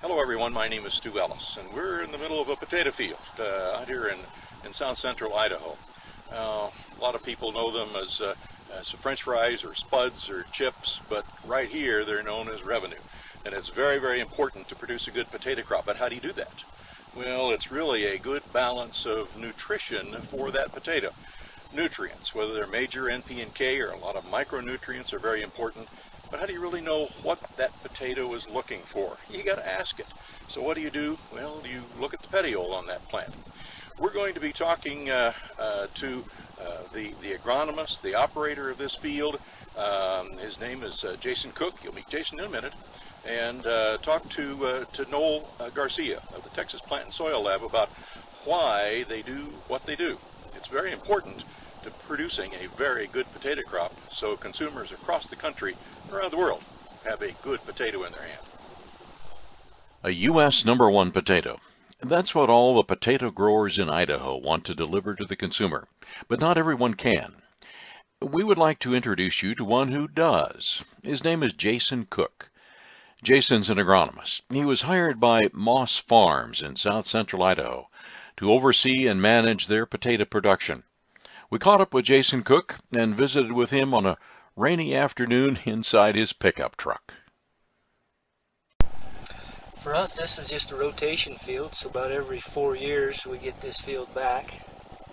Hello everyone, my name is Stu Ellis, and we're in the middle of a potato field out here in south central Idaho. A lot of people know them as French fries or spuds or chips, but right here they're known as revenue. And it's very, very important to produce a good potato crop. But how do you do that? Well, it's really a good balance of nutrition for that potato. Nutrients, whether they're major N, P, and K, or a lot of micronutrients, are very important. But how do you really know what that potato is looking for? You got to ask it. So what do? Well, you look at the petiole on that plant. We're going to be talking to the agronomist, the operator of this field. His name is Jason Cook. You'll meet Jason in a minute. And talk to Noel Garcia of the Texas Plant and Soil Lab about why they do what they do. It's very important to producing a very good potato crop so consumers across the country and around the world have a good potato in their hand. A U.S. #1 potato. That's what all the potato growers in Idaho want to deliver to the consumer, but not everyone can. We would like to introduce you to one who does. His name is Jason Cook. Jason's an agronomist. He was hired by Moss Farms in south central Idaho to oversee and manage their potato production. We caught up with Jason Cook and visited with him on a rainy afternoon inside his pickup truck. For us, this is just a rotation field, so about every 4 years we get this field back.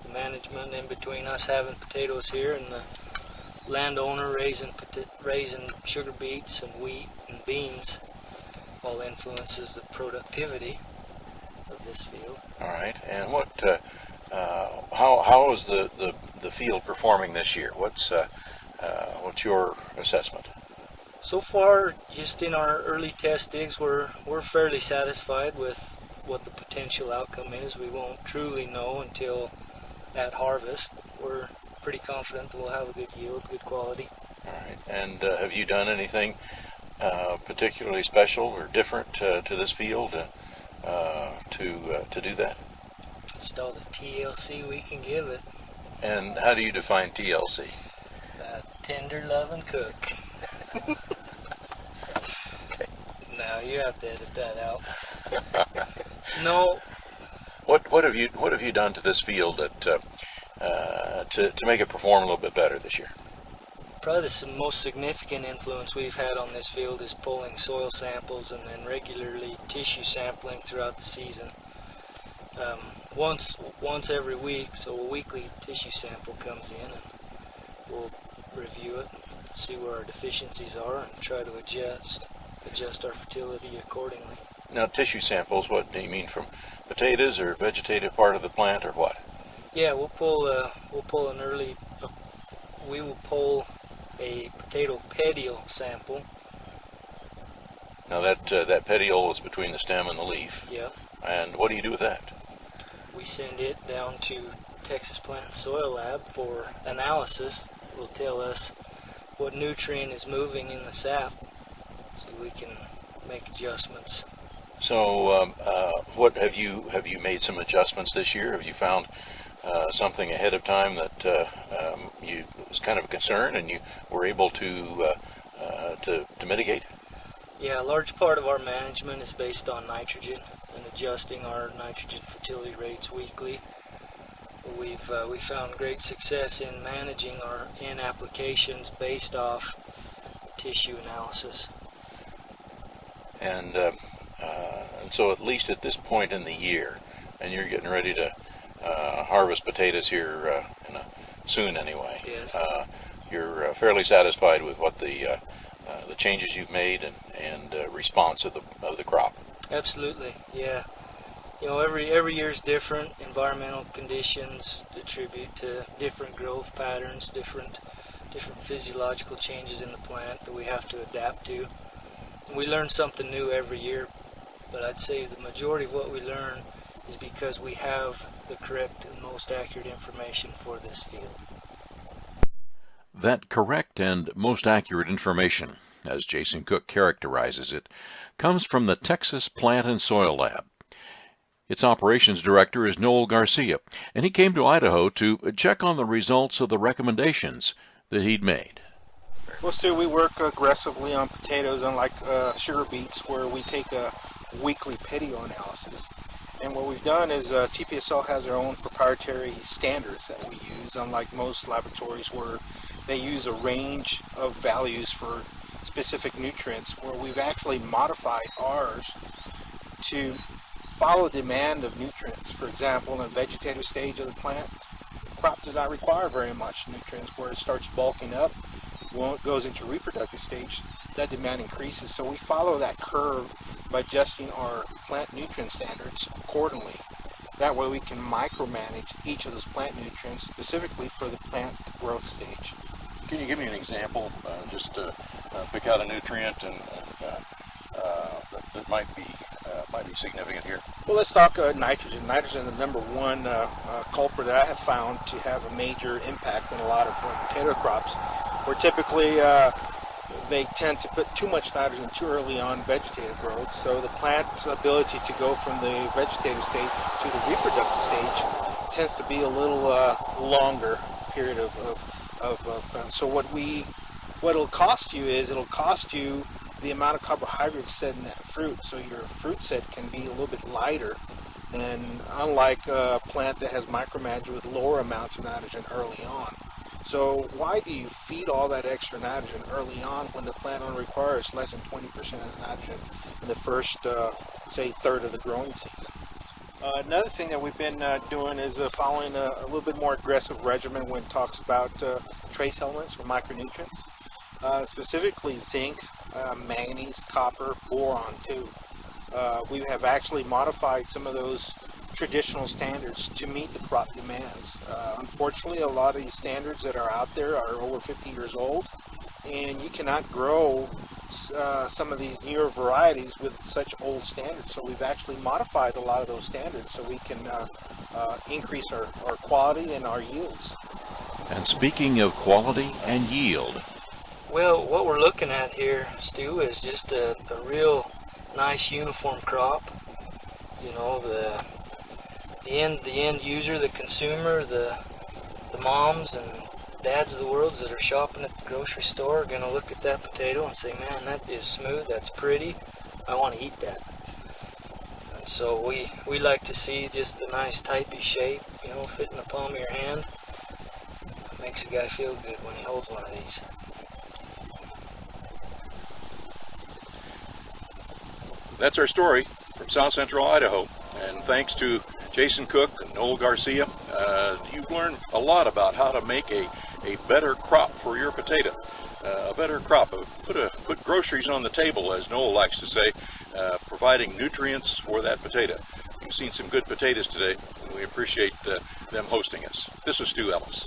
The management in between us having potatoes here and the landowner raising sugar beets and wheat and beans all influences the productivity of this field. All right, and how is the field performing this year? What's your assessment? So far, just in our early test digs, we're fairly satisfied with what the potential outcome is. We won't truly know until at harvest. We're pretty confident that we'll have a good yield, good quality. All right, and have you done anything particularly special or different to this field to do that? Just all the TLC we can give it. And how do you define TLC? Tender, love, and cook. Okay. No, you have to edit that out. No. What have you done to this field that to make it perform a little bit better this year? Probably the most significant influence we've had on this field is pulling soil samples and then regularly tissue sampling throughout the season. Once every week, so a weekly tissue sample comes in and we'll review it, see where our deficiencies are, and try to adjust our fertility accordingly. Now, tissue samples, what do you mean, from potatoes or vegetative part of the plant, or what? Yeah, we will pull a potato petiole sample. Now that petiole is between the stem and the leaf. Yeah. And what do you do with that? We send it down to Texas Plant and Soil Lab for analysis. It will tell us what nutrient is moving in the sap, so we can make adjustments. So, what have you made some adjustments this year? Have you found something ahead of time that was kind of a concern, and you were able to mitigate? Yeah, a large part of our management is based on nitrogen and adjusting our nitrogen fertility rates weekly. We found great success in managing our N applications based off tissue analysis. And so at least at this point in the year, and you're getting ready to harvest potatoes here soon anyway. Yes. You're fairly satisfied with what the changes you've made and response of the crop. Absolutely, yeah. You know, every year is different. Environmental conditions attribute to different growth patterns, different physiological changes in the plant that we have to adapt to. And we learn something new every year, but I'd say the majority of what we learn is because we have the correct and most accurate information for this field. That correct and most accurate information, as Jason Cook characterizes it, comes from the Texas Plant and Soil Lab. Its operations director is Noel Garcia, and he came to Idaho to check on the results of the recommendations that he'd made. Well, Stu, we work aggressively on potatoes, unlike sugar beets, where we take a weekly pedio analysis. And what we've done is TPSL has their own proprietary standards that we use, unlike most laboratories where they use a range of values for specific nutrients, where we've actually modified ours to follow demand of nutrients. For example, in the vegetative stage of the plant, the crop does not require very much nutrients. Where it starts bulking up, when it goes into reproductive stage, that demand increases. So we follow that curve by adjusting our plant nutrient standards accordingly. That way we can micromanage each of those plant nutrients specifically for the plant growth stage. Can you give me an example, just to pick out a nutrient and that might be significant here? Well, let's talk nitrogen. Nitrogen is the number one culprit that I have found to have a major impact in a lot of potato crops, where typically they tend to put too much nitrogen too early on vegetative growth, so the plant's ability to go from the vegetative stage to the reproductive stage tends to be a little longer period of so what it'll cost you is it'll cost you the amount of carbohydrates set in that fruit, so your fruit set can be a little bit lighter than unlike a plant that has micromanaged with lower amounts of nitrogen early on. So why do you feed all that extra nitrogen early on when the plant only requires less than 20% of the nitrogen in the first, say, third of the growing season? Another thing that we've been doing is following a little bit more aggressive regimen when it talks about trace elements or micronutrients, specifically zinc, manganese, copper, boron too. We have actually modified some of those traditional standards to meet the crop demands. Unfortunately, a lot of these standards that are out there are over 50 years old, and you cannot grow some of these newer varieties with such old standards. So we've actually modified a lot of those standards so we can increase our quality and our yields. And speaking of quality and yield, Well, what we're looking at here, Stu, is just a real nice uniform crop. You know, the end user, the consumer, the moms and dads of the world that are shopping at the grocery store are going to look at that potato and say, man, that is smooth, that's pretty, I want to eat that. And so we like to see just the nice typey shape, you know, fit in the palm of your hand. It makes a guy feel good when he holds one of these. That's our story from South Central Idaho, and thanks to Jason Cook and Noel Garcia, you've learned a lot about how to make a better crop for your potato. A better crop, put groceries on the table, as Noel likes to say, providing nutrients for that potato. You've seen some good potatoes today, and we appreciate them hosting us. This is Stu Ellis.